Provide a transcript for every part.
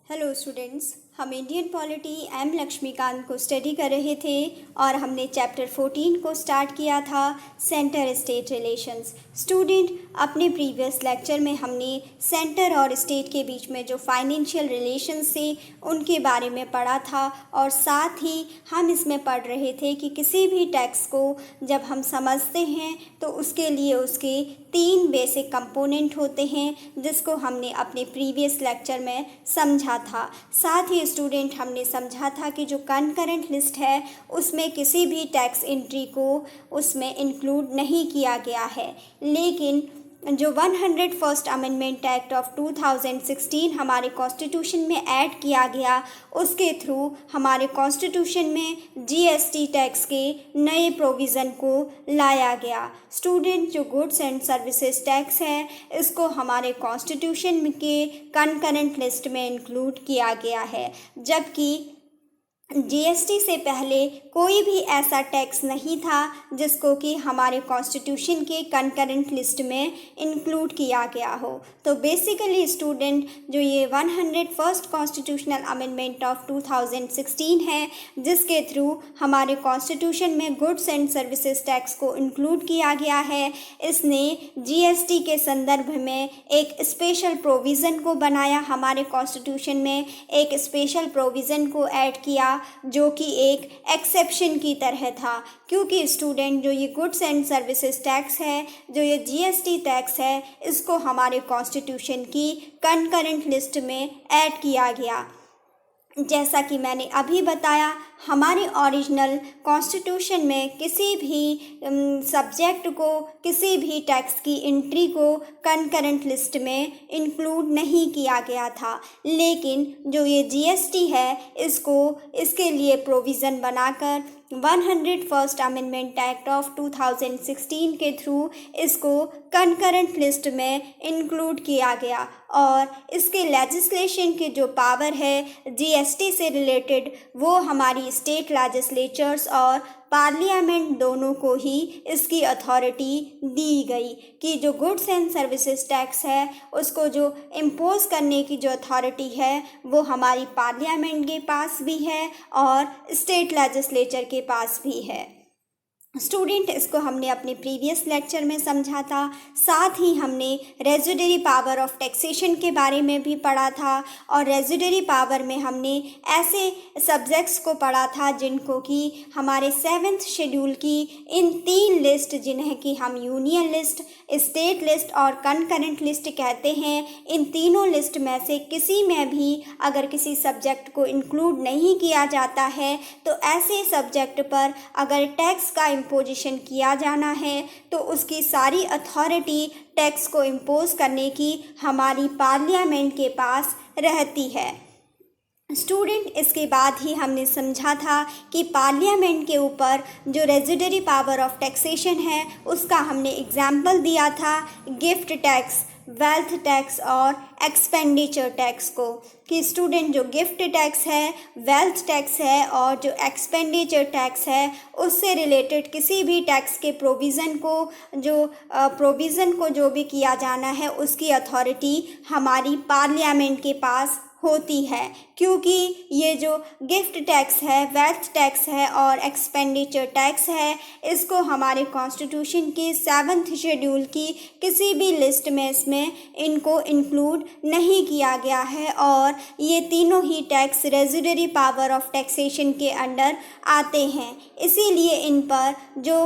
Hello students, हम Indian polity M Laxmikant को study कर रहे थे और हमने चैप्टर 14 को स्टार्ट किया था सेंटर स्टेट रिलेशंस। स्टूडेंट, अपने प्रीवियस लेक्चर में हमने सेंटर और स्टेट के बीच में जो फाइनेंशियल रिलेशंस थे उनके बारे में पढ़ा था और साथ ही हम इसमें पढ़ रहे थे कि किसी भी टैक्स को जब हम समझते हैं तो उसके लिए उसके 3 बेसिक कंपोनेंट होते हैं जिसको हमने अपने प्रीवियस लेक्चर में समझा था। साथ ही स्टूडेंट, हमने समझा था कि जो कंकरेंट लिस्ट है उसमें किसी भी टैक्स एंट्री को उसमें इंक्लूड नहीं किया गया है, लेकिन जो 101st अमेंडमेंट एक्ट ऑफ 2016 हमारे कॉन्स्टिट्यूशन में ऐड किया गया उसके थ्रू हमारे कॉन्स्टिट्यूशन में जीएसटी टैक्स के नए प्रोविज़न को लाया गया। स्टूडेंट, जो गुड्स एंड सर्विसेज टैक्स है इसको हमारे कॉन्स्टिट्यूशन के कंकरेंट लिस्ट में इंक्लूड किया गया है, जबकि जीएसटी से पहले कोई भी ऐसा टैक्स नहीं था जिसको कि हमारे कॉन्स्टिट्यूशन के कंकरेंट लिस्ट में इंक्लूड किया गया हो। तो बेसिकली स्टूडेंट, जो ये 101st कॉन्स्टिट्यूशनल अमेंडमेंट ऑफ 2016 है जिसके थ्रू हमारे कॉन्स्टिट्यूशन में गुड्स एंड सर्विसेज टैक्स को इंक्लूड किया गया है, इसने जीएसटी के संदर्भ में एक स्पेशल प्रोविज़न को बनाया, हमारे कॉन्स्टिट्यूशन में एक स्पेशल प्रोविज़न को ऐड किया जो कि एक एक्सेप्शन की तरह था, क्योंकि स्टूडेंट, जो ये गुड्स एंड सर्विसेज टैक्स है, जो ये जीएसटी टैक्स है, इसको हमारे कॉन्स्टिट्यूशन की कंकरेंट लिस्ट में ऐड किया गया। जैसा कि मैंने अभी बताया, हमारे ओरिजिनल कॉन्स्टिट्यूशन में किसी भी सब्जेक्ट को, किसी भी टैक्स की एंट्री को कंकरेंट लिस्ट में इंक्लूड नहीं किया गया था, लेकिन जो ये जीएसटी है इसके लिए प्रोविज़न बनाकर 101st अमेंडमेंट एक्ट ऑफ 2016 के थ्रू इसको कंकरेंट लिस्ट में इंक्लूड किया गया और इसके लेजिस्लेशन के जो पावर है जीएसटी से रिलेटेड वो हमारी स्टेट लेजिस्लेचर्स और पार्लियामेंट दोनों को ही इसकी अथॉरिटी दी गई कि जो गुड्स एंड सर्विसेज टैक्स है उसको जो इम्पोज करने की जो अथॉरिटी है वो हमारी पार्लियामेंट के पास भी है और स्टेट लेजिस्लेचर के पास भी है। स्टूडेंट, इसको हमने अपने प्रीवियस लेक्चर में समझा था। साथ ही हमने रेजिडरी पावर ऑफ टैक्सेशन के बारे में भी पढ़ा था और रेजिडरी पावर में हमने ऐसे सब्जेक्ट्स को पढ़ा था जिनको कि हमारे 7th शेड्यूल की इन 3 लिस्ट, जिन्हें कि हम यूनियन लिस्ट, स्टेट लिस्ट और कंकरेंट लिस्ट कहते हैं, इन तीनों लिस्ट में से किसी में भी अगर किसी सब्जेक्ट को इंक्लूड नहीं किया जाता है तो ऐसे सब्जेक्ट पर अगर टैक्स का इम्पोजिशन किया जाना है तो उसकी सारी अथॉरिटी टैक्स को इम्पोज करने की हमारी पार्लियामेंट के पास रहती है। स्टूडेंट, इसके बाद ही हमने समझा था कि पार्लियामेंट के ऊपर जो रेजिडरी पावर ऑफ टैक्सेशन है उसका हमने एग्जाम्पल दिया था गिफ्ट टैक्स, वेल्थ टैक्स और एक्सपेंडिचर टैक्स को, कि स्टूडेंट, जो गिफ्ट टैक्स है, वेल्थ टैक्स है और जो एक्सपेंडिचर टैक्स है उससे रिलेटेड किसी भी टैक्स के प्रोविज़न को जो भी किया जाना है उसकी अथॉरिटी हमारी पार्लियामेंट के पास होती है, क्योंकि ये जो गिफ्ट टैक्स है, वेल्थ टैक्स है और एक्सपेंडिचर टैक्स है इसको हमारे कॉन्स्टिट्यूशन की 7th शेड्यूल की किसी भी लिस्ट में इसमें इनको इंक्लूड नहीं किया गया है और ये तीनों ही tax residuary power of taxation के अंडर आते हैं। इसीलिए इन पर जो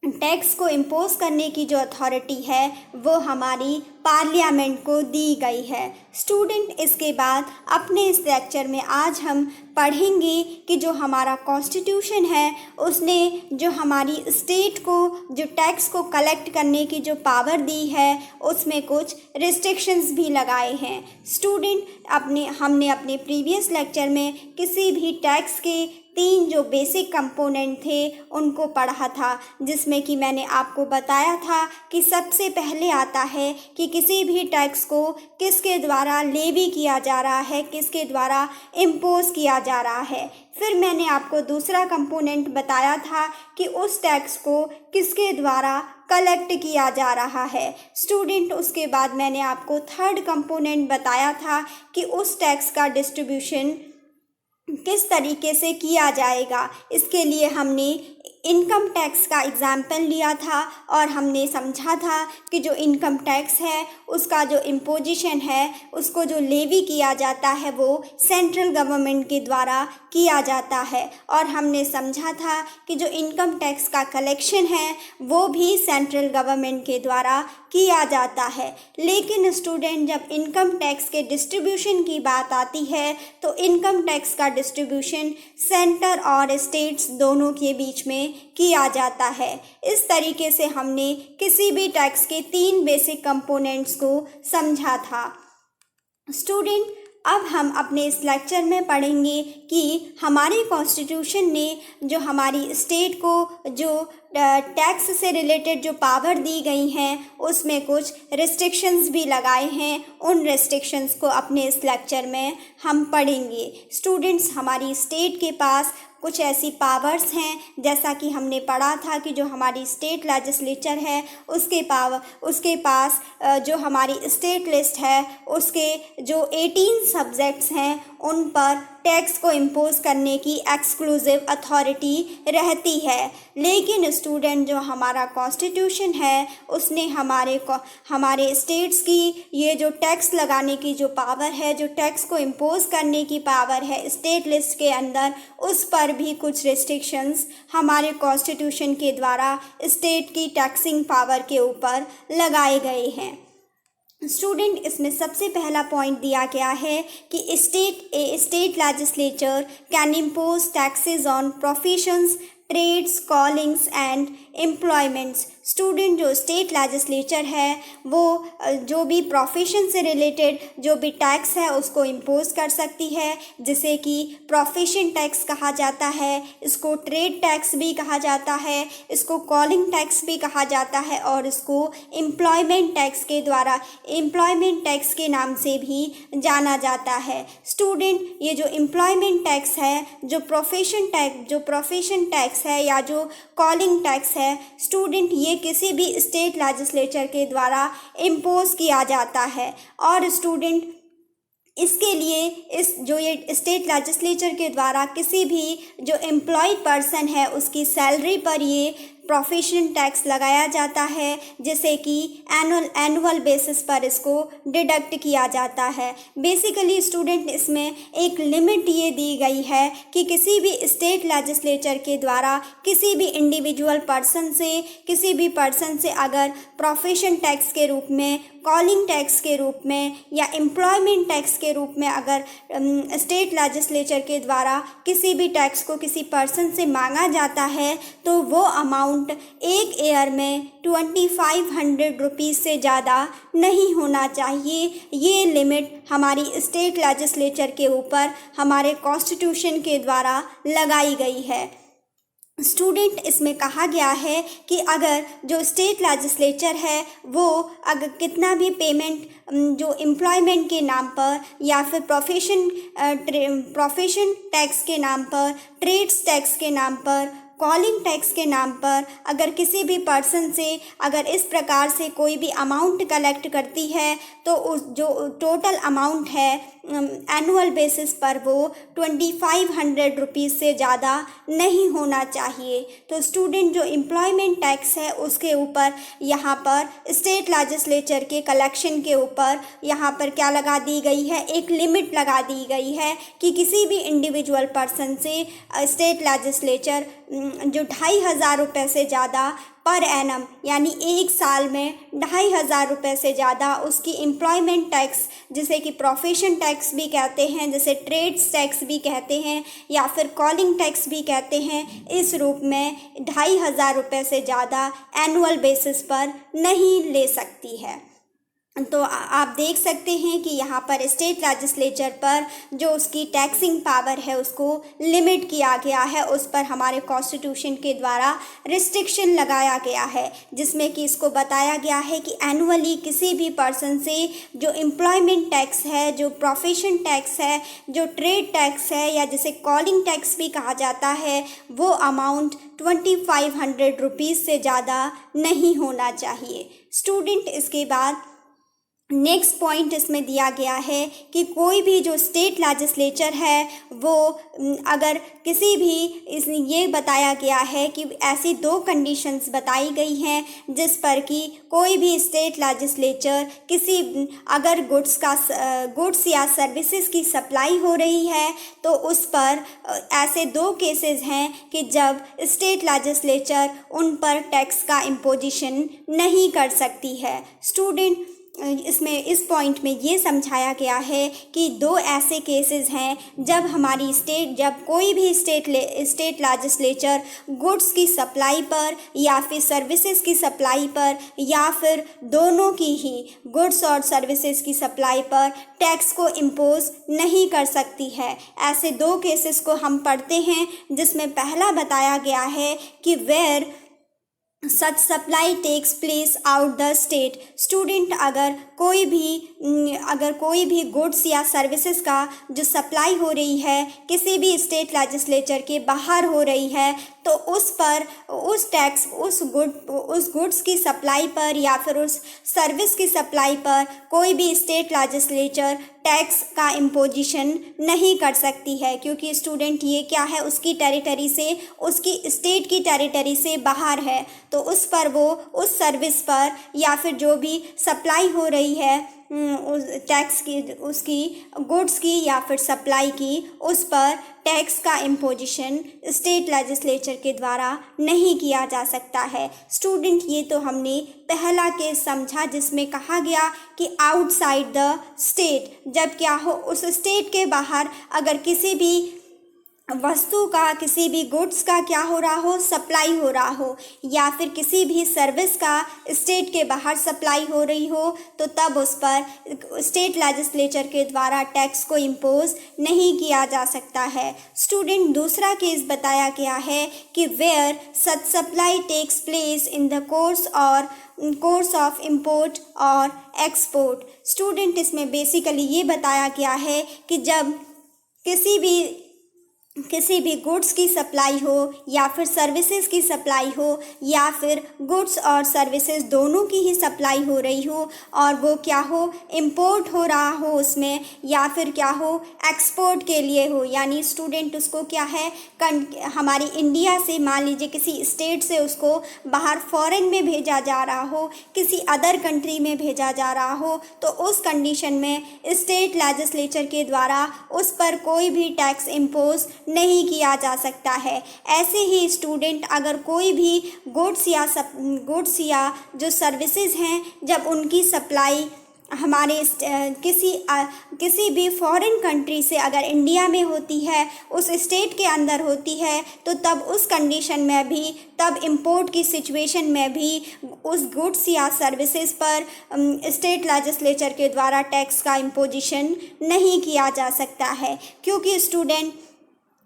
टैक्स को इम्पोज करने की जो अथॉरिटी है वो हमारी पार्लियामेंट को दी गई है। स्टूडेंट, इसके बाद अपने इस लेक्चर में आज हम पढ़ेंगे कि जो हमारा कॉन्स्टिट्यूशन है उसने जो हमारी स्टेट को जो टैक्स को कलेक्ट करने की जो पावर दी है उसमें कुछ रिस्ट्रिक्शंस भी लगाए हैं। स्टूडेंट, हमने अपने प्रीवियस लेक्चर में किसी भी टैक्स के तीन जो बेसिक कंपोनेंट थे उनको पढ़ा था, जिसमें कि मैंने आपको बताया था कि सबसे पहले आता है कि किसी भी टैक्स को किसके द्वारा लेवी किया जा रहा है, किसके द्वारा इम्पोज किया जा रहा है। फिर मैंने आपको दूसरा कंपोनेंट बताया था कि उस टैक्स को किसके द्वारा कलेक्ट किया जा रहा है स्टूडेंट। उसके बाद मैंने आपको थर्ड कंपोनेंट बताया था कि उस टैक्स का डिस्ट्रीब्यूशन किस तरीके से किया जाएगा। इसके लिए हमने इनकम टैक्स का एग्जाम्पल लिया था और हमने समझा था कि जो इनकम टैक्स है उसका जो इम्पोजिशन है, उसको जो लेवी किया जाता है वो सेंट्रल गवर्नमेंट के द्वारा किया जाता है। और हमने समझा था कि जो इनकम टैक्स का कलेक्शन है वो भी सेंट्रल गवर्नमेंट के द्वारा किया जाता है। लेकिन स्टूडेंट, जब इनकम टैक्स के डिस्ट्रीब्यूशन की बात आती है तो इनकम टैक्स का डिस्ट्रीब्यूशन सेंटर और स्टेट्स दोनों के बीच में किया जाता है। इस तरीके से हमने किसी भी टैक्स के तीन बेसिक कंपोनेंट्स को समझा था। स्टूडेंट, अब हम अपने इस लेक्चर में पढ़ेंगे कि हमारे कॉन्स्टिट्यूशन ने जो हमारी स्टेट को जो टैक्स से रिलेटेड जो पावर दी गई हैं उसमें कुछ रिस्ट्रिक्शंस भी लगाए हैं। उन रिस्ट्रिक्शंस को अपने इस लेक्चर में हम पढ़ेंगे। स्टूडेंट्स, हमारी स्टेट के पास कुछ ऐसी पावर्स हैं, जैसा कि हमने पढ़ा था कि जो हमारी स्टेट लेजिस्लेचर है उसके पास जो हमारी स्टेट लिस्ट है उसके जो 18 सब्जेक्ट्स हैं उन पर टैक्स को इम्पोज करने की एक्सक्लूसिव अथॉरिटी रहती है। लेकिन स्टूडेंट, जो हमारा कॉन्स्टिट्यूशन है उसने हमारे स्टेट्स की ये जो टैक्स लगाने की जो पावर है, जो टैक्स को इम्पोज करने की पावर है स्टेट लिस्ट के अंदर, उस पर भी कुछ रिस्ट्रिक्शंस हमारे कॉन्स्टिट्यूशन के द्वारा स्टेट की टैक्सिंग पावर के ऊपर लगाए गए हैं। स्टूडेंट, इसमें सबसे पहला पॉइंट दिया गया है कि state legislature can impose taxes on professions, trades, callings and employments. Student, जो स्टेट लेजिस्लेचर है वो जो भी प्रोफेशन से रिलेटेड जो भी टैक्स है उसको इम्पोज कर सकती है, जिसे कि प्रोफेशन टैक्स कहा जाता है, इसको ट्रेड टैक्स भी कहा जाता है, इसको कॉलिंग टैक्स भी कहा जाता है और इसको एम्प्लॉयमेंट टैक्स के द्वारा एम्प्लॉयमेंट टैक्स के नाम से भी जाना जाता है। स्टूडेंट, ये जो एम्प्लॉयमेंट टैक्स है, जो प्रोफेशन टैक्स है या जो कॉलिंग टैक्स है स्टूडेंट, ये किसी भी स्टेट लेजिस्लेचर के द्वारा इम्पोज किया जाता है। और स्टूडेंट, इसके लिए ये स्टेट लेजिस्लेचर के द्वारा किसी भी जो एम्प्लॉयड पर्सन है उसकी सैलरी पर ये प्रोफेशन टैक्स लगाया जाता है, जिसे कि एनुअल बेसिस पर इसको डिडक्ट किया जाता है। बेसिकली स्टूडेंट, इसमें एक लिमिट ये दी गई है कि किसी भी स्टेट लेजिस्लेचर के द्वारा किसी भी इंडिविजुअल पर्सन से अगर प्रोफेशन टैक्स के रूप में, कॉलिंग टैक्स के रूप में या एम्प्लॉयमेंट टैक्स के रूप में अगर स्टेट लेजिस्लेचर के द्वारा किसी भी टैक्स को किसी पर्सन से मांगा जाता है तो वो अमाउंट एक ईयर में 2500 रुपीज़ से ज़्यादा नहीं होना चाहिए। ये लिमिट हमारी स्टेट लेजिस्लेचर के ऊपर हमारे कॉन्स्टिट्यूशन के द्वारा लगाई गई है। स्टूडेंट, इसमें कहा गया है कि अगर जो स्टेट लेजिस्लेचर है वो अगर कितना भी पेमेंट जो एम्प्लॉयमेंट के नाम पर या फिर प्रोफेशन टैक्स के नाम पर, ट्रेड्स टैक्स के नाम पर, कॉलिंग टैक्स के नाम पर अगर किसी भी पर्सन से अगर इस प्रकार से कोई भी अमाउंट कलेक्ट करती है तो उस जो टोटल अमाउंट है एनुअल बेसिस पर वो 2500 रुपीज़ से ज़्यादा नहीं होना चाहिए। तो स्टूडेंट, जो एम्प्लॉयमेंट टैक्स है उसके ऊपर यहाँ पर स्टेट लेजिस्लेचर के कलेक्शन के ऊपर यहाँ पर क्या लगा दी गई है, एक लिमिट लगा दी गई है कि किसी भी इंडिविजुअल पर्सन से स्टेट लेजिस्लेचर जो 2500 रुपये से ज़्यादा पर एनम यानी एक साल में 2500 रुपये से ज़्यादा उसकी एम्प्लॉयमेंट टैक्स, जिसे कि प्रोफेशन टैक्स भी कहते हैं, जिसे ट्रेड्स टैक्स भी कहते हैं या फिर कॉलिंग टैक्स भी कहते हैं, इस रूप में 2500 रुपये से ज़्यादा एनुअल बेसिस पर नहीं ले सकती है। तो आप देख सकते हैं कि यहाँ पर स्टेट लेजिस्लेचर पर जो उसकी टैक्सिंग पावर है उसको लिमिट किया गया है, उस पर हमारे कॉन्स्टिट्यूशन के द्वारा रिस्ट्रिक्शन लगाया गया है, जिसमें कि इसको बताया गया है कि एनुअली किसी भी पर्सन से जो एम्प्लॉयमेंट टैक्स है, जो प्रोफेशन टैक्स है, जो ट्रेड टैक्स है या जिसे कॉलिंग टैक्स भी कहा जाता है, वो अमाउंट 2500 रुपीज़ से ज़्यादा नहीं होना चाहिए। स्टूडेंट इसके बाद नेक्स्ट पॉइंट इसमें दिया गया है कि कोई भी जो स्टेट लेजिस्लेचर है वो अगर किसी भी ये बताया गया है कि ऐसी 2 कंडीशंस बताई गई हैं जिस पर कि कोई भी स्टेट लेजिस्लेचर किसी अगर गुड्स या सर्विसेज की सप्लाई हो रही है तो उस पर ऐसे 2 केसेस हैं कि जब स्टेट लेजिस्लेचर उन पर टैक्स का इम्पोजिशन नहीं कर सकती है। स्टूडेंट इसमें इस पॉइंट में ये समझाया गया है कि 2 ऐसे केसेस हैं जब कोई भी स्टेट लेजिस्लेचर गुड्स की सप्लाई पर या फिर सर्विसेज की सप्लाई पर या फिर दोनों की ही गुड्स और सर्विसेज की सप्लाई पर टैक्स को इम्पोज नहीं कर सकती है। ऐसे 2 केसेस को हम पढ़ते हैं, जिसमें पहला बताया गया है कि where such supply takes place out the state. Student अगर कोई भी गुड्स या सर्विसेज का जो सप्लाई हो रही है किसी भी स्टेट लेजिस्लेचर के बाहर हो रही है तो उस पर उस टैक्स उस गुड्स की सप्लाई पर या फिर उस सर्विस की सप्लाई पर कोई भी स्टेट लेजिस्लेचर टैक्स का इम्पोजिशन नहीं कर सकती है, क्योंकि स्टूडेंट ये क्या है, उसकी टेरिटरी से, उसकी स्टेट की टेरिटरी से बाहर है, तो उस पर वो उस सर्विस पर या फिर जो भी सप्लाई हो रही है उस टैक्स की, उसकी गुड्स की या फिर सप्लाई की, उस पर टैक्स का इम्पोजिशन स्टेट लेजिस्लेचर के द्वारा नहीं किया जा सकता है। स्टूडेंट ये तो हमने पहला केस समझा जिसमें कहा गया कि आउटसाइड द स्टेट, जब क्या हो उस स्टेट के बाहर अगर किसी भी वस्तु का, किसी भी गुड्स का क्या हो रहा हो, सप्लाई हो रहा हो या फिर किसी भी सर्विस का स्टेट के बाहर सप्लाई हो रही हो तो तब उस पर स्टेट लेजिस्लेचर के द्वारा टैक्स को इम्पोज नहीं किया जा सकता है। स्टूडेंट दूसरा केस बताया गया है कि where such supply takes place in the course of import और एक्सपोर्ट। स्टूडेंट इसमें बेसिकली ये बताया गया है कि जब किसी भी गुड्स की सप्लाई हो या फिर सर्विसेज की सप्लाई हो या फिर गुड्स और सर्विसेज दोनों की ही सप्लाई हो रही हो और वो क्या हो, इंपोर्ट हो रहा हो उसमें या फिर क्या हो, एक्सपोर्ट के लिए हो, यानी स्टूडेंट उसको क्या है, हमारी इंडिया से मान लीजिए किसी स्टेट से उसको बाहर फॉरेन में भेजा जा रहा हो, किसी अदर कंट्री में भेजा जा रहा हो, तो उस कंडीशन में स्टेट लेजिस्लेचर के द्वारा उस पर कोई भी टैक्स इम्पोज नहीं किया जा सकता है। ऐसे ही स्टूडेंट अगर कोई भी गुड्स या जो सर्विसेज हैं जब उनकी सप्लाई हमारे किसी भी फॉरेन कंट्री से अगर इंडिया में होती है, उस स्टेट के अंदर होती है, तो तब उस कंडीशन में भी, तब इंपोर्ट की सिचुएशन में भी उस गुड्स या सर्विसेज पर स्टेट लेजिस्लेचर के द्वारा टैक्स का इम्पोजिशन नहीं किया जा सकता है, क्योंकि स्टूडेंट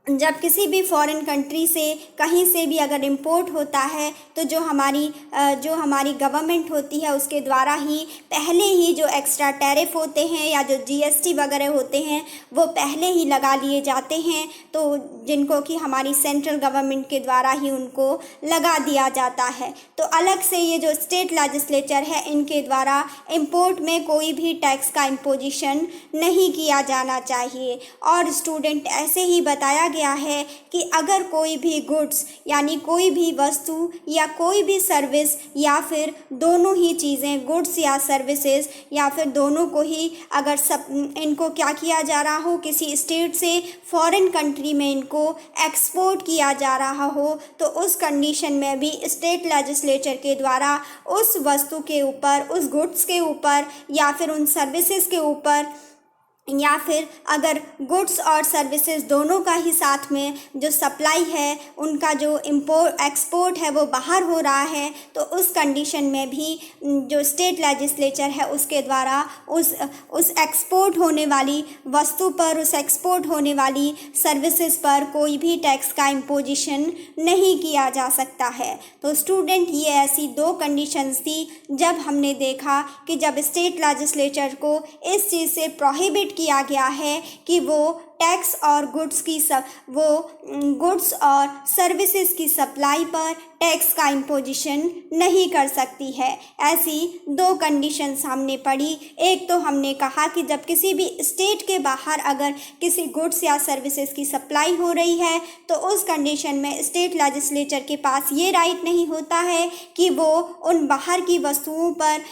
जब किसी भी फॉरेन कंट्री से कहीं से भी अगर इंपोर्ट होता है तो जो हमारी गवर्नमेंट होती है उसके द्वारा ही पहले ही जो एक्स्ट्रा टैरिफ होते हैं या जो जीएसटी वगैरह होते हैं वो पहले ही लगा लिए जाते हैं, तो जिनको कि हमारी सेंट्रल गवर्नमेंट के द्वारा ही उनको लगा दिया जाता है। तो अलग से ये जो स्टेट लेजिस्लेचर है इनके द्वारा इंपोर्ट में कोई भी टैक्स का इम्पोजिशन नहीं किया जाना चाहिए। और स्टूडेंट ऐसे ही बताया गया है कि अगर कोई भी गुड्स यानी कोई भी वस्तु या कोई भी सर्विस या फिर दोनों ही चीज़ें, गुड्स या सर्विसेज या फिर दोनों को ही अगर इनको क्या किया जा रहा हो, किसी स्टेट से फॉरेन कंट्री में इनको एक्सपोर्ट किया जा रहा हो, तो उस कंडीशन में भी स्टेट लेजिस्लेचर के द्वारा उस वस्तु के ऊपर, उस गुड्स के ऊपर या फिर उन सर्विसेज के ऊपर या फिर अगर गुड्स और सर्विसेज दोनों का ही साथ में जो सप्लाई है उनका जो इम्पोर्ट एक्सपोर्ट है वो बाहर हो रहा है, तो उस कंडीशन में भी जो स्टेट लेजिस्लेचर है उसके द्वारा उस एक्सपोर्ट होने वाली वस्तु पर, उस एक्सपोर्ट होने वाली सर्विसेज पर कोई भी टैक्स का इम्पोजिशन नहीं किया जा सकता है। तो स्टूडेंट, ये ऐसी दो कंडीशंस थी जब हमने देखा कि जब स्टेट लेजिस्लेचर को इस चीज़ से प्रोहिबिट किया गया है कि वो टैक्स और गुड्स और सर्विसेज की सप्लाई पर टैक्स का इम्पोजिशन नहीं कर सकती है। ऐसी दो कंडीशंस हमने पढ़ी। एक तो हमने कहा कि जब किसी भी स्टेट के बाहर अगर किसी गुड्स या सर्विसेज की सप्लाई हो रही है तो उस कंडीशन में स्टेट लेजिस्लेचर के पास ये राइट नहीं होता है कि वो उन बाहर की वस्तुओं पर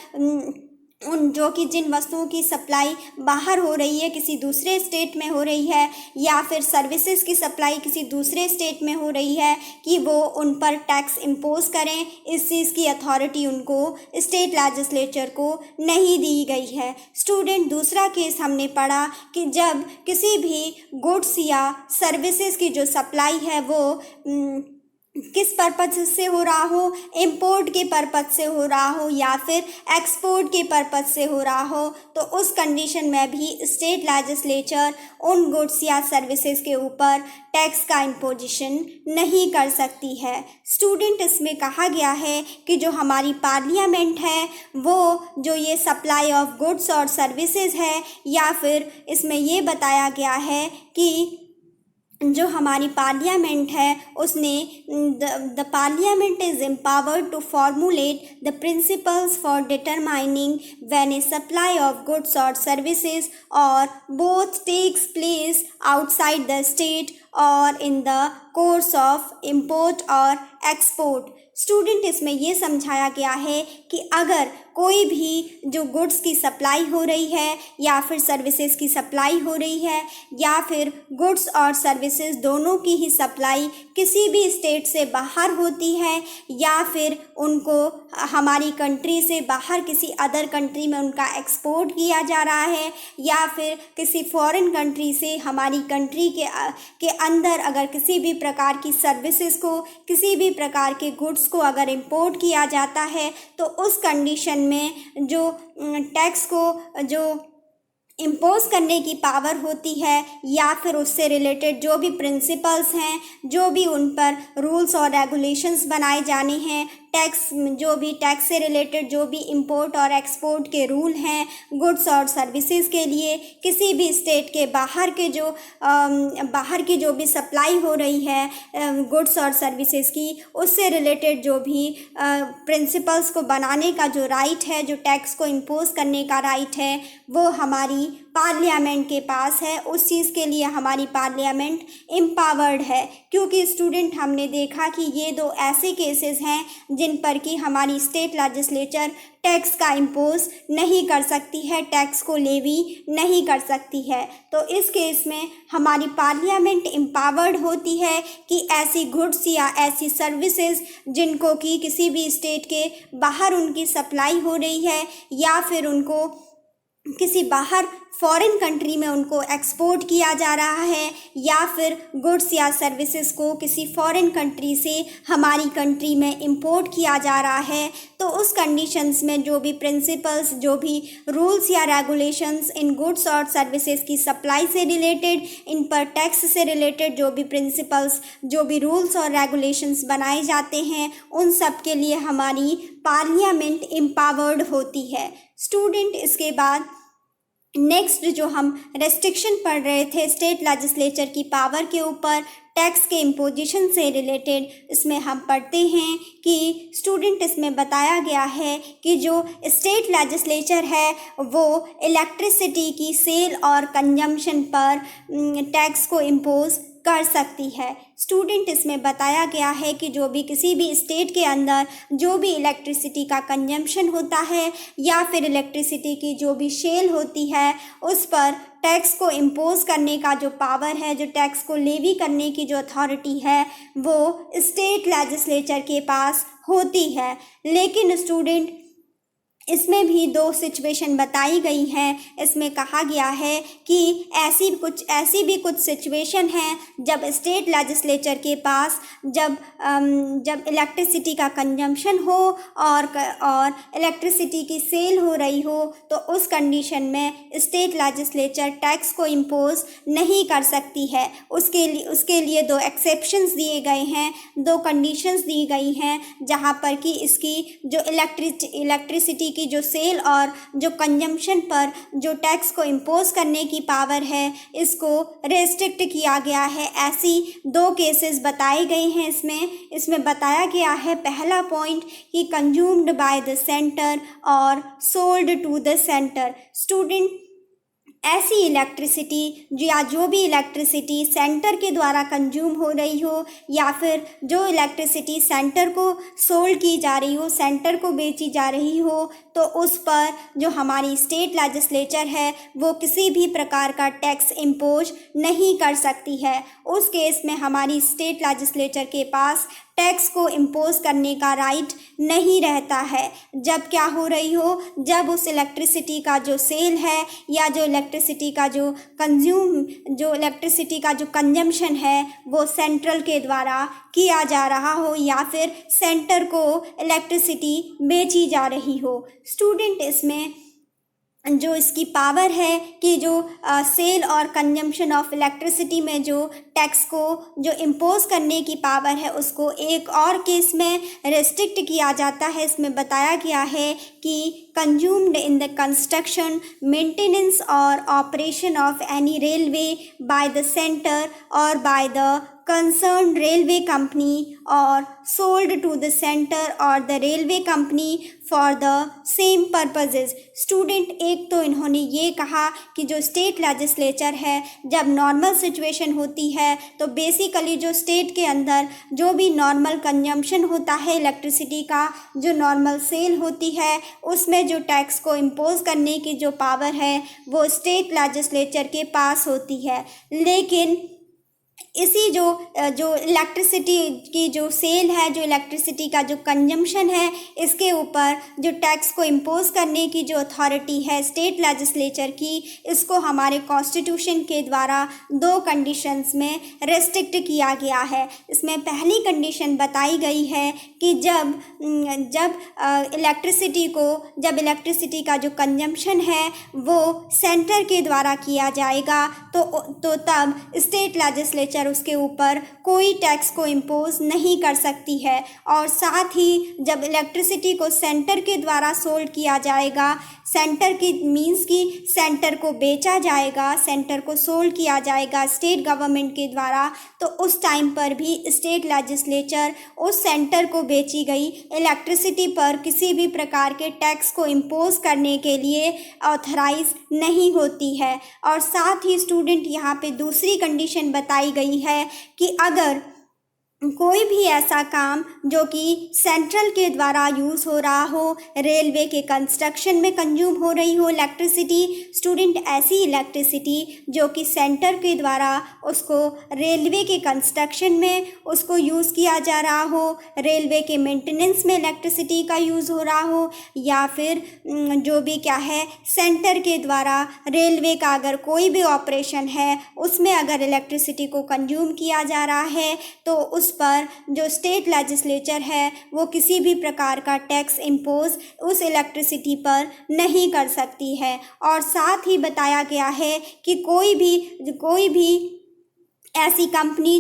जिन वस्तुओं की सप्लाई बाहर हो रही है, किसी दूसरे स्टेट में हो रही है, या फिर सर्विसेज की सप्लाई किसी दूसरे स्टेट में हो रही है, कि वो उन पर टैक्स इम्पोज करें। इस चीज़ की अथॉरिटी उनको स्टेट लेजिस्लेचर को नहीं दी गई है। स्टूडेंट, दूसरा केस हमने पढ़ा कि जब किसी भी गुड्स या सर्विसेज की जो सप्लाई है वो किस पर्पज से हो रहा हो, इंपोर्ट के पर्पज से हो रहा हो या फिर एक्सपोर्ट के पर्पज से हो रहा हो, तो उस कंडीशन में भी स्टेट लेजिस्लेचर उन गुड्स या सर्विसेज के ऊपर टैक्स का इम्पोजिशन नहीं कर सकती है। स्टूडेंट, इसमें कहा गया है कि जो हमारी पार्लियामेंट है वो जो ये सप्लाई ऑफ गुड्स और सर्विसेज है, या फिर इसमें ये बताया गया है कि जो हमारी पार्लियामेंट है उसने the parliament is empowered to formulate the principles for determining when a supply of goods और सर्विसेज और both takes place outside the state और in the course of import और एक्सपोर्ट। स्टूडेंट, इसमें ये समझाया गया है कि अगर कोई भी जो गुड्स की सप्लाई हो रही है या फिर सर्विसेज की सप्लाई हो रही है, या फिर गुड्स और सर्विसेज दोनों की ही सप्लाई किसी भी स्टेट से बाहर होती है, या फिर उनको हमारी कंट्री से बाहर किसी अदर कंट्री में उनका एक्सपोर्ट किया जा रहा है, या फिर किसी फॉरेन कंट्री से हमारी कंट्री के अंदर अगर किसी भी प्रकार की सर्विसेज को, किसी भी प्रकार के गुड्स को अगर इंपोर्ट किया जाता है, तो उस कंडीशन में जो टैक्स को जो इम्पोज करने की पावर होती है, या फिर उससे रिलेटेड जो भी प्रिंसिपल्स हैं, जो भी उन पर रूल्स और रेगुलेशंस बनाए जाने हैं, जो भी टैक्स से रिलेटेड जो भी इंपोर्ट और एक्सपोर्ट के रूल हैं गुड्स और सर्विसेज के लिए, किसी भी स्टेट के बाहर की जो भी सप्लाई हो रही है गुड्स और सर्विसेज की, उससे रिलेटेड जो भी प्रिंसिपल्स को बनाने का जो राइट है, जो टैक्स को इम्पोज करने का राइट है, वो हमारी पार्लियामेंट के पास है। उस चीज़ के लिए हमारी पार्लियामेंट एम्पावर्ड है, क्योंकि स्टूडेंट हमने देखा कि ये दो ऐसे केसेस हैं जिन पर कि हमारी स्टेट लेजिस्लेचर टैक्स का इम्पोज नहीं कर सकती है, टैक्स को लेवी नहीं कर सकती है। तो इस केस में हमारी पार्लियामेंट एम्पावर्ड होती है कि ऐसी गुड्स या ऐसी सर्विसेज जिनको कि किसी भी स्टेट के बाहर उनकी सप्लाई हो रही है, या फिर उनको किसी बाहर फॉरेन कंट्री में उनको एक्सपोर्ट किया जा रहा है, या फिर गुड्स या सर्विसेज को किसी फॉरेन कंट्री से हमारी कंट्री में इंपोर्ट किया जा रहा है, तो उस कंडीशंस में जो भी प्रिंसिपल्स, जो भी रूल्स या रेगुलेशंस इन गुड्स और सर्विसेज की सप्लाई से रिलेटेड, इन पर टैक्स से रिलेटेड जो भी प्रिंसिपल्स, जो भी रूल्स और रेगुलेशंस बनाए जाते हैं, उन सब के लिए हमारी पार्लियामेंट एम्पावर्ड होती है। स्टूडेंट, इसके बाद नेक्स्ट जो हम रेस्ट्रिक्शन पढ़ रहे थे स्टेट लेजिस्लेचर की पावर के ऊपर टैक्स के इम्पोजिशन से रिलेटेड, इसमें हम पढ़ते हैं कि स्टूडेंट इसमें बताया गया है कि जो स्टेट लेजिस्लेचर है वो इलेक्ट्रिसिटी की सेल और कंजम्पशन पर टैक्स को इम्पोज कर सकती है। स्टूडेंट, इसमें बताया गया है कि जो भी किसी भी स्टेट के अंदर जो भी इलेक्ट्रिसिटी का कंजम्पशन होता है, या फिर इलेक्ट्रिसिटी की जो भी सेल होती है, उस पर टैक्स को इम्पोज करने का जो पावर है, जो टैक्स को लेवी करने की जो अथॉरिटी है, वो स्टेट लेजिस्लेचर के पास होती है। लेकिन स्टूडेंट, इसमें भी दो सिचुएशन बताई गई हैं। इसमें कहा गया है कि ऐसी भी कुछ सिचुएशन हैं जब स्टेट लेजिस्लेचर के पास जब इलेक्ट्रिसिटी का कंजम्पशन हो और इलेक्ट्रिसिटी की सेल हो रही हो, तो उस कंडीशन में स्टेट लेजिस्लेचर टैक्स को इम्पोज नहीं कर सकती है। उसके लिए दो एक्सेप्शंस दिए गए हैं, दो कंडीशंस दी गई हैं, जहाँ पर कि इसकी जो इलेक्ट्रिसिटी की जो सेल और जो कंजम्पशन पर जो टैक्स को इम्पोज करने की पावर है, इसको रेस्ट्रिक्ट किया गया है। ऐसी दो केसेस बताए गए हैं। इसमें बताया गया है, पहला पॉइंट कि कंज्यूम्ड बाय द सेंटर और sold to the centre. Student, ऐसी इलेक्ट्रिसिटी जो भी इलेक्ट्रिसिटी सेंटर के द्वारा कंज्यूम हो रही हो, या फिर जो इलेक्ट्रिसिटी सेंटर को सोल्ड की जा रही हो, सेंटर को बेची जा रही हो, तो उस पर जो हमारी स्टेट लेजिस्लेचर है वो किसी भी प्रकार का टैक्स इम्पोज नहीं कर सकती है। उस केस में हमारी स्टेट लेजिस्लेचर के पास टैक्स को इम्पोज करने का राइट नहीं रहता है। जब क्या हो रही हो, जब उस इलेक्ट्रिसिटी का जो सेल है या जो इलेक्ट्रिसिटी का जो इलेक्ट्रिसिटी का जो कंजम्पशन है वो सेंट्रल के द्वारा किया जा रहा हो, या फिर सेंटर को इलेक्ट्रिसिटी बेची जा रही हो। स्टूडेंट, इसमें जो इसकी पावर है कि जो सेल और कंजम्पशन ऑफ इलेक्ट्रिसिटी में जो टैक्स को जो इम्पोज करने की पावर है, उसको एक और केस में रेस्ट्रिक्ट किया जाता है। इसमें बताया गया है कि consumed in the construction, maintenance और operation of any railway by the centre और by the concerned railway company or sold to the center or the railway company for the same purposes। Student, एक तो इन्होंने ये कहा कि जो state legislature है, जब नॉर्मल सिचुएशन होती है तो बेसिकली जो स्टेट के अंदर जो भी नॉर्मल कंजम्पशन होता है इलेक्ट्रिसिटी का, जो नॉर्मल सेल होती है, उसमें जो टैक्स को इम्पोज करने की जो पावर है वो स्टेट लेजिस्लेचर के पास होती है। लेकिन इसी जो इलेक्ट्रिसिटी की जो सेल है, जो इलेक्ट्रिसिटी का जो कंजम्पशन है, इसके ऊपर जो टैक्स को इम्पोज करने की जो अथॉरिटी है स्टेट लेजिस्लेचर की, इसको हमारे कॉन्स्टिट्यूशन के द्वारा दो कंडीशंस में रेस्ट्रिक्ट किया गया है। इसमें पहली कंडीशन बताई गई है कि जब इलेक्ट्रिसिटी का जो कंजम्पशन है वो सेंटर के द्वारा किया जाएगा, तो तब स्टेट लेजिस्लेचर उसके ऊपर कोई टैक्स को इम्पोज नहीं कर सकती है। और साथ ही जब इलेक्ट्रिसिटी को सेंटर के द्वारा सोल्ड किया जाएगा, सेंटर की मीन्स कि सेंटर को बेचा जाएगा, सेंटर को सोल्ड किया जाएगा स्टेट गवर्नमेंट के द्वारा, तो उस टाइम पर भी स्टेट लेजिस्लेचर उस सेंटर को बेची गई इलेक्ट्रिसिटी पर किसी भी प्रकार के टैक्स को इम्पोज करने के लिए ऑथराइज नहीं होती है। और साथ ही स्टूडेंट, यहाँ पे दूसरी कंडीशन बताई गई है कि अगर कोई भी ऐसा काम जो कि सेंट्रल के द्वारा यूज़ हो रहा हो, रेलवे के कंस्ट्रक्शन में कंज्यूम हो रही हो इलेक्ट्रिसिटी, स्टूडेंट ऐसी इलेक्ट्रिसिटी जो कि सेंटर के द्वारा उसको रेलवे के कंस्ट्रक्शन में उसको यूज़ किया जा रहा हो, रेलवे के मेंटेनेंस में इलेक्ट्रिसिटी का यूज़ हो रहा हो, या फिर जो भी क्या है सेंटर के द्वारा रेलवे का अगर कोई भी ऑपरेशन है उसमें अगर इलेक्ट्रिसिटी को कंज्यूम किया जा रहा है, तो उस पर जो स्टेट लेजिस्लेचर है वो किसी भी प्रकार का टैक्स इम्पोज उस इलेक्ट्रिसिटी पर नहीं कर सकती है। और साथ ही बताया गया है कि कोई भी ऐसी कंपनी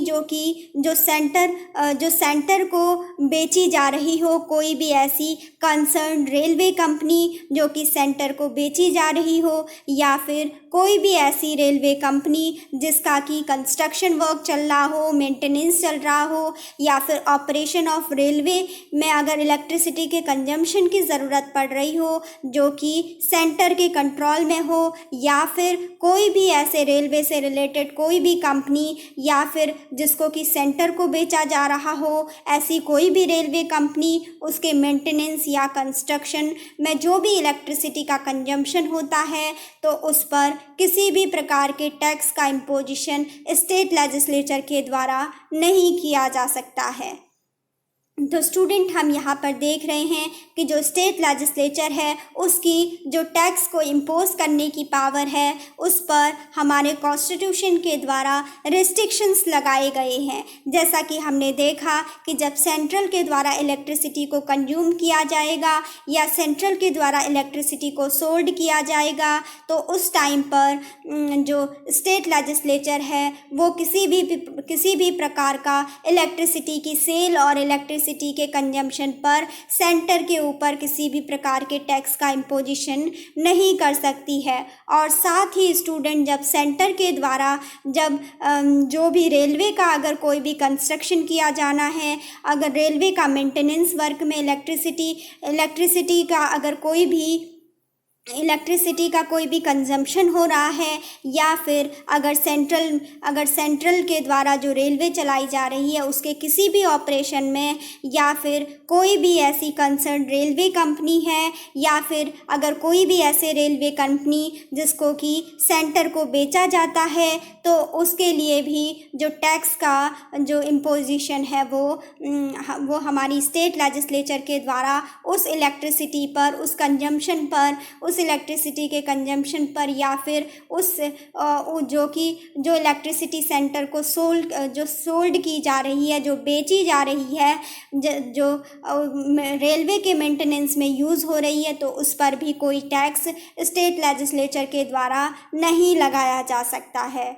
जो सेंटर को बेची जा रही हो, कोई भी ऐसी कंसर्न रेलवे कंपनी जो कि सेंटर को बेची जा रही हो, या फिर कोई भी ऐसी रेलवे कंपनी जिसका कि कंस्ट्रक्शन वर्क चल रहा हो, मेंटेनेंस चल रहा हो, या फिर ऑपरेशन ऑफ रेलवे में अगर इलेक्ट्रिसिटी के कंजम्पशन की ज़रूरत पड़ रही हो जो कि सेंटर के कंट्रोल में हो, या फिर कोई भी ऐसे रेलवे से रिलेटेड कोई भी कंपनी या फिर जिसको कि सेंटर को बेचा जा रहा हो, ऐसी कोई भी रेलवे कंपनी उसके मेंटेनेंस या कंस्ट्रक्शन में जो भी इलेक्ट्रिसिटी का कंजम्पशन होता है, तो उस पर किसी भी प्रकार के टैक्स का इम्पोजिशन स्टेट लेजिस्लेचर के द्वारा नहीं किया जा सकता है। तो स्टूडेंट हम यहाँ पर देख रहे हैं कि जो स्टेट लेजिस्लेचर है उसकी जो टैक्स को इम्पोज करने की पावर है उस पर हमारे कॉन्स्टिट्यूशन के द्वारा रिस्ट्रिक्शंस लगाए गए हैं। जैसा कि हमने देखा कि जब सेंट्रल के द्वारा इलेक्ट्रिसिटी को कंज्यूम किया जाएगा या सेंट्रल के द्वारा इलेक्ट्रिसिटी को सोल्ड किया जाएगा तो उस टाइम पर जो स्टेट लेजिस्लेचर है वो किसी भी प्रकार का इलेक्ट्रिसिटी की सेल और इलेक्ट्रिसिटी के कंजम्पशन पर सेंटर के ऊपर किसी भी प्रकार के टैक्स का इम्पोजिशन नहीं कर सकती है। और साथ ही स्टूडेंट जब सेंटर के द्वारा जो भी रेलवे का अगर कोई भी कंस्ट्रक्शन किया जाना है, अगर रेलवे का मेंटेनेंस वर्क में इलेक्ट्रिसिटी का अगर कोई भी कंजम्पशन हो रहा है या फिर अगर सेंट्रल के द्वारा जो रेलवे चलाई जा रही है उसके किसी भी ऑपरेशन में या फिर कोई भी ऐसी कंसर्न रेलवे कंपनी है या फिर अगर कोई भी ऐसे रेलवे कंपनी जिसको कि सेंटर को बेचा जाता है तो उसके लिए भी जो टैक्स का जो इम्पोजिशन है वो हमारी स्टेट लेजिस्लेचर के द्वारा उस इलेक्ट्रिसिटी पर, उस कंजम्पशन पर, उस इलेक्ट्रिसिटी के कंजम्पशन पर या फिर जो इलेक्ट्रिसिटी सेंटर को सोल्ड की जा रही है, जो बेची जा रही है, जो रेलवे के मेंटेनेंस में यूज़ हो रही है, तो उस पर भी कोई टैक्स स्टेट लेजिस्लेचर के द्वारा नहीं लगाया जा सकता है।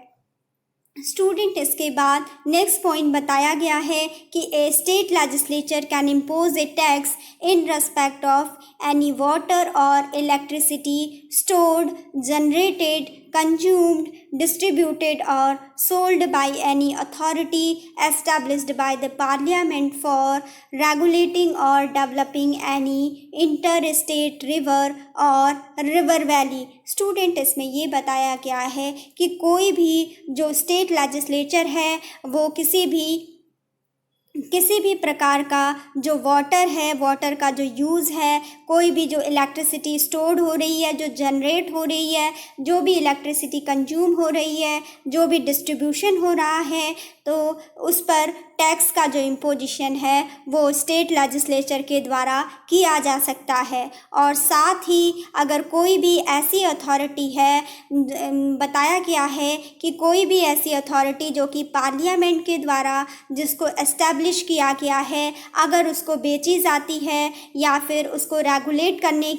स्टूडेंट इसके बाद नेक्स्ट पॉइंट बताया गया है कि a state legislature can impose a tax in respect of any water और electricity stored, generated, consumed, distributed or sold by any authority established by the parliament for regulating or developing any interstate river or river valley। Student इसमें ये बताया गया है कि कोई भी जो स्टेट लेजिस्लेचर है वो किसी भी प्रकार का जो वाटर का जो यूज़ है, कोई भी जो इलेक्ट्रिसिटी स्टोर्ड हो रही है, जो जनरेट हो रही है, जो भी इलेक्ट्रिसिटी कंज्यूम हो रही है, जो भी डिस्ट्रीब्यूशन हो रहा है, तो उस पर टैक्स का जो इम्पोजिशन है वो स्टेट लेजिस्लेचर के द्वारा किया जा सकता है। और साथ ही अगर कोई भी ऐसी अथॉरिटी है, बताया गया है कि कोई भी ऐसी अथॉरिटी जो कि पार्लियामेंट के द्वारा जिसको एस्टैब्लिश किया गया है, अगर उसको बेची जाती है या फिर उसको रेगुलेट करने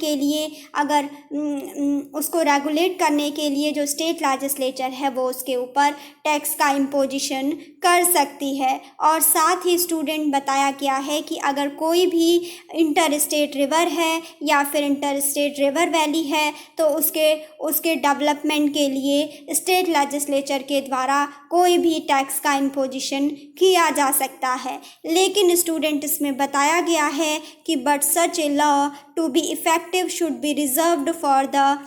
के लिए जो स्टेट लेजिस्लेचर है वो उसके ऊपर टैक्स का इम्पोजिशन कर सकती है। और साथ ही स्टूडेंट बताया गया है कि अगर कोई भी इंटर स्टेट रिवर है या फिर इंटर स्टेट रिवर वैली है तो उसके डेवलपमेंट के लिए स्टेट लेजिस्लेचर के द्वारा कोई भी टैक्स का इम्पोजिशन किया जा सकता है। लेकिन स्टूडेंट इसमें बताया गया है कि but such a law to be effective should be reserved for the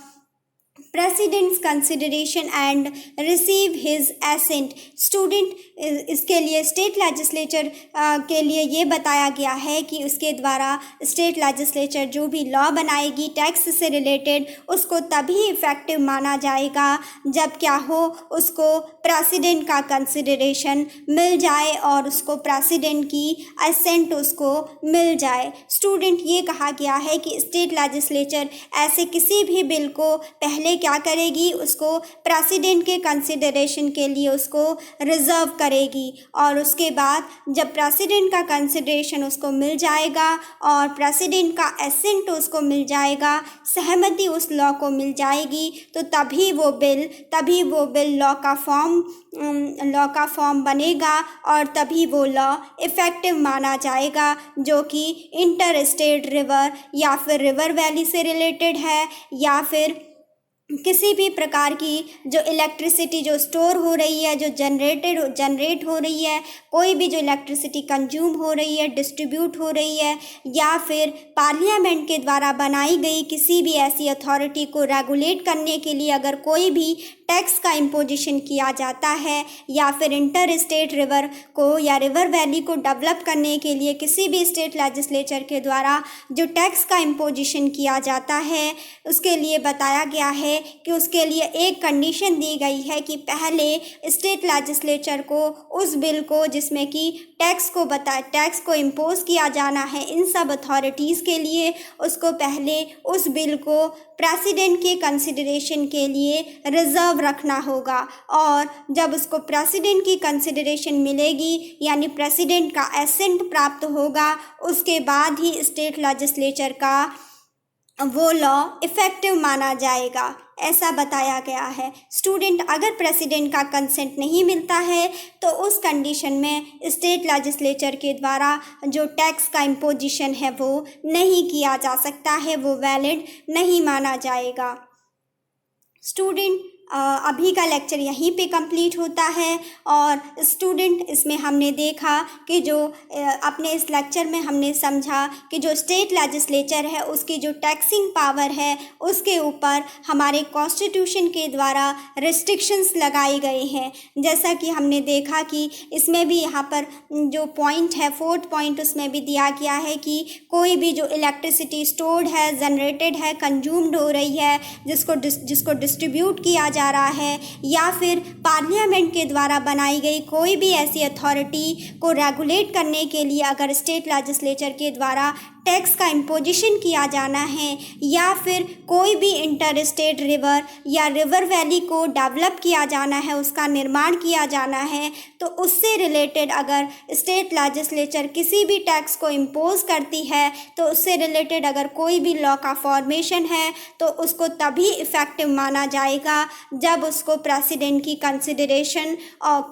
president's consideration and receive his assent. Student इसके लिए स्टेट लेजिस्लेचर के लिए ये बताया गया है कि उसके द्वारा स्टेट लेजिस्लेचर जो भी लॉ बनाएगी टैक्स से रिलेटेड उसको तभी इफ़ेक्टिव माना जाएगा जब क्या हो, उसको प्रेसिडेंट का कंसिडरेशन मिल जाए और उसको प्रेसिडेंट की एसेंट उसको मिल जाए। स्टूडेंट ये कहा गया है कि स्टेट लेजिस्लेचर ऐसे किसी भी बिल को पहले क्या करेगी, उसको प्रेसिडेंट के कंसिडरेशन के लिए उसको रिजर्व करेगी और उसके बाद जब प्रेसिडेंट का कंसिडरेशन उसको मिल जाएगा और प्रेसिडेंट का एसेंट उसको मिल जाएगा, सहमति उस लॉ को मिल जाएगी, तो तभी वो बिल लॉ का फॉर्म बनेगा और तभी वो लॉ इफ़ेक्टिव माना जाएगा जो कि इंटर स्टेट रिवर या फिर रिवर वैली से रिलेटेड है या फिर किसी भी प्रकार की जो इलेक्ट्रिसिटी जो स्टोर हो रही है, जो जनरेट हो रही है, कोई भी जो इलेक्ट्रिसिटी कंज्यूम हो रही है, डिस्ट्रीब्यूट हो रही है, या फिर पार्लियामेंट के द्वारा बनाई गई किसी भी ऐसी अथॉरिटी को रेगुलेट करने के लिए अगर कोई भी टैक्स का इम्पोजिशन किया जाता है या फिर इंटर स्टेट रिवर को या रिवर वैली को डेवलप करने के लिए किसी भी स्टेट लेजिस्लेचर के द्वारा जो टैक्स का इम्पोजिशन किया जाता है, उसके लिए बताया गया है है कि उसके लिए एक कंडीशन दी गई है कि पहले स्टेट लेजिस्लेचर को उस बिल को जिसमें कि टैक्स को इम्पोज किया जाना है इन सब अथॉरिटीज़ के लिए, उसको पहले उस बिल को प्रेसिडेंट के कंसिडरेशन के लिए रिजर्व रखना होगा। और जब उसको प्रेसिडेंट की कंसिडरेशन मिलेगी यानी प्रेसिडेंट का एसेंट प्राप्त होगा, उसके बाद ही स्टेट लेजिस्लेचर का वो लॉ इफ़ेक्टिव माना जाएगा, ऐसा बताया गया है। स्टूडेंट, अगर प्रेसिडेंट का कंसेंट नहीं मिलता है तो उस कंडीशन में स्टेट लेजिस्लेचर के द्वारा जो टैक्स का इम्पोजिशन है वो नहीं किया जा सकता है, वो वैलिड नहीं माना जाएगा। स्टूडेंट, अभी का लेक्चर यहीं पे कंप्लीट होता है। और स्टूडेंट, इसमें हमने देखा कि जो अपने इस लेक्चर में हमने समझा कि जो स्टेट लेजिस्लेचर है उसकी जो टैक्सिंग पावर है उसके ऊपर हमारे कॉन्स्टिट्यूशन के द्वारा रिस्ट्रिक्शंस लगाए गए हैं। जैसा कि हमने देखा कि इसमें भी यहाँ पर जो पॉइंट है, 4th पॉइंट, उसमें भी दिया गया है कि कोई भी जो इलेक्ट्रिसिटी स्टोर्ड है, जनरेटेड है, कंज्यूम्ड हो रही है, जिसको डिस्ट्रीब्यूट किया जा रहा है, या फिर पार्लियामेंट के द्वारा बनाई गई कोई भी ऐसी अथॉरिटी को रेगुलेट करने के लिए अगर स्टेट लेजिस्लेचर के द्वारा टैक्स का इम्पोजिशन किया जाना है, या फिर कोई भी इंटर स्टेट रिवर या रिवर वैली को डेवलप किया जाना है, उसका निर्माण किया जाना है, तो उससे रिलेटेड अगर स्टेट लेजिस्लेचर किसी भी टैक्स को इम्पोज करती है तो उससे रिलेटेड अगर कोई भी लॉ का फॉर्मेशन है तो उसको तभी इफ़ेक्टिव माना जाएगा जब उसको प्रेसिडेंट की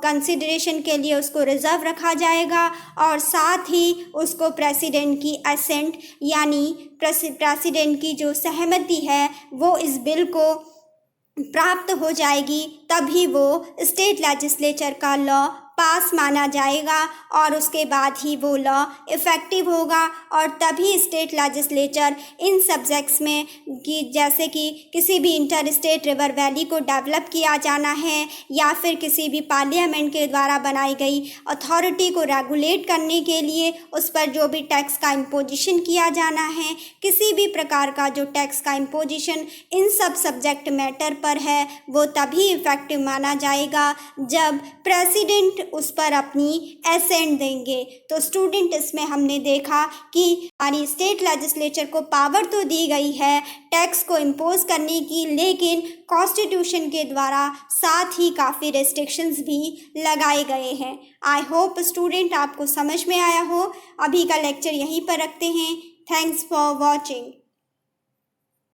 कंसिडरेशन के लिए उसको रिजर्व रखा जाएगा, और साथ ही उसको प्रेसिडेंट की असेंट यानी प्रेसिडेंट की जो सहमति है वो इस बिल को प्राप्त हो जाएगी, तभी वो स्टेट लेजिस्लेचर का लॉ पास माना जाएगा और उसके बाद ही वो लॉ इफ़ेक्टिव होगा। और तभी स्टेट लेजिस्लेचर इन सब्जेक्ट्स में कि जैसे कि किसी भी इंटर स्टेट रिवर वैली को डेवलप किया जाना है, या फिर किसी भी पार्लियामेंट के द्वारा बनाई गई अथॉरिटी को रेगुलेट करने के लिए उस पर जो भी टैक्स का इम्पोजिशन किया जाना है, किसी भी प्रकार का जो टैक्स का इम्पोजिशन इन सब सब्जेक्ट मैटर पर है, वो तभी इफ़ेक्टिव माना जाएगा जब प्रेसिडेंट उस पर अपनी एसेंट देंगे। तो स्टूडेंट, इसमें हमने देखा कि हमारी स्टेट लेजिस्लेचर को पावर तो दी गई है टैक्स को इम्पोज करने की, लेकिन कॉन्स्टिट्यूशन के द्वारा साथ ही काफ़ी रेस्ट्रिक्शंस भी लगाए गए हैं। आई होप स्टूडेंट आपको समझ में आया हो। अभी का लेक्चर यहीं पर रखते हैं। Thanks for watching.